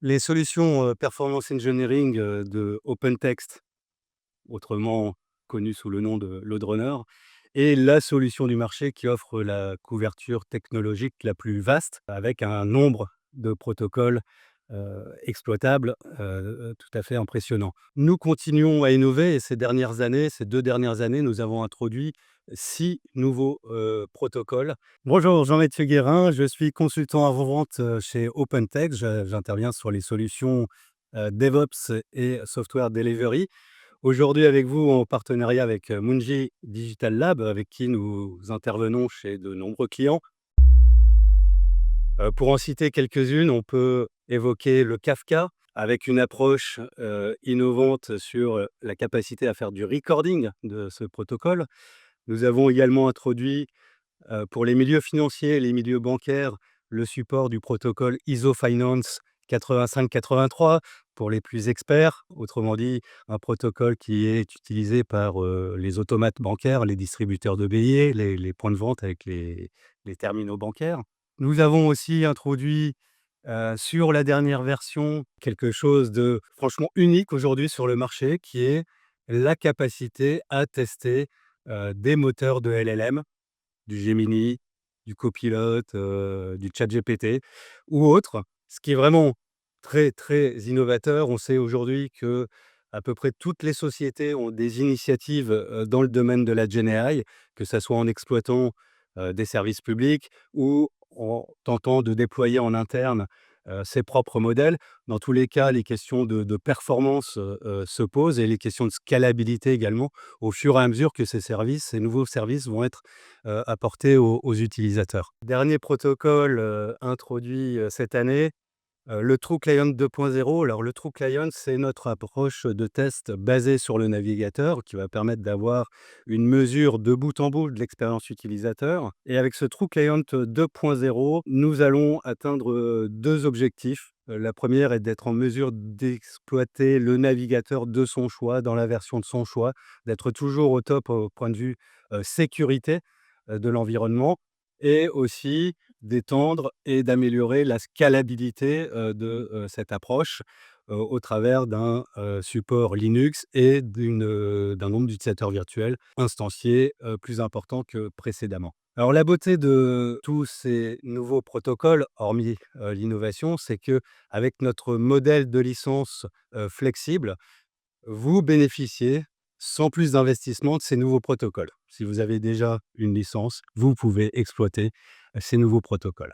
Les solutions, performance engineering, de OpenText, autrement connu sous le nom de LoadRunner, est la solution du marché qui offre la couverture technologique la plus vaste, avec un nombre de protocoles, exploitables, tout à fait impressionnant. Nous continuons à innover et ces 2 dernières années, nous avons introduit 6 nouveaux, protocoles. Bonjour, Jean-Mathieu Guérin, je suis consultant avant-vente, chez OpenText. J'interviens sur les solutions, DevOps et Software Delivery. Aujourd'hui avec vous en partenariat avec, Munji Digital Lab, avec qui nous intervenons chez de nombreux clients. Pour en citer quelques-unes, on peut évoquer le Kafka avec une approche, innovante sur, la capacité à faire du recording de ce protocole. Nous avons également introduit, pour les milieux financiers et les milieux bancaires, le support du protocole ISO Finance 8583 pour les plus experts. Autrement dit, un protocole qui est utilisé par, les automates bancaires, les distributeurs de billets, les points de vente avec les terminaux bancaires. Nous avons aussi introduit, sur la dernière version, quelque chose de franchement unique aujourd'hui sur le marché, qui est la capacité à tester, des moteurs de LLM, du Gemini, du Copilot, du ChatGPT ou autre. Ce qui est vraiment très, très innovateur. On sait aujourd'hui que à peu près toutes les sociétés ont des initiatives, dans le domaine de la Gen AI, que ça soit en exploitant, des services publics ou en tentant de déployer en interne, ses propres modèles. Dans tous les cas, les questions de performance, se posent et les questions de scalabilité également, au fur et à mesure que ces nouveaux services vont être apportés aux utilisateurs. Dernier protocole, introduit, cette année, le TrueClient 2.0. Alors le TrueClient, c'est notre approche de test basée sur le navigateur qui va permettre d'avoir une mesure de bout en bout de l'expérience utilisateur et avec ce TrueClient 2.0, nous allons atteindre, 2 objectifs. La première est d'être en mesure d'exploiter le navigateur de son choix, dans la version de son choix, d'être toujours au top au point de vue, sécurité, de l'environnement et aussi d'étendre et d'améliorer la scalabilité, de cette approche, au travers d'un, support Linux et d'un nombre d'utilisateurs virtuels instanciés, plus important que précédemment. Alors la beauté de tous ces nouveaux protocoles, hormis, l'innovation, c'est qu'avec notre modèle de licence, flexible, vous bénéficiez, sans plus d'investissement, de ces nouveaux protocoles. Si vous avez déjà une licence, vous pouvez exploiter, ces nouveaux protocoles.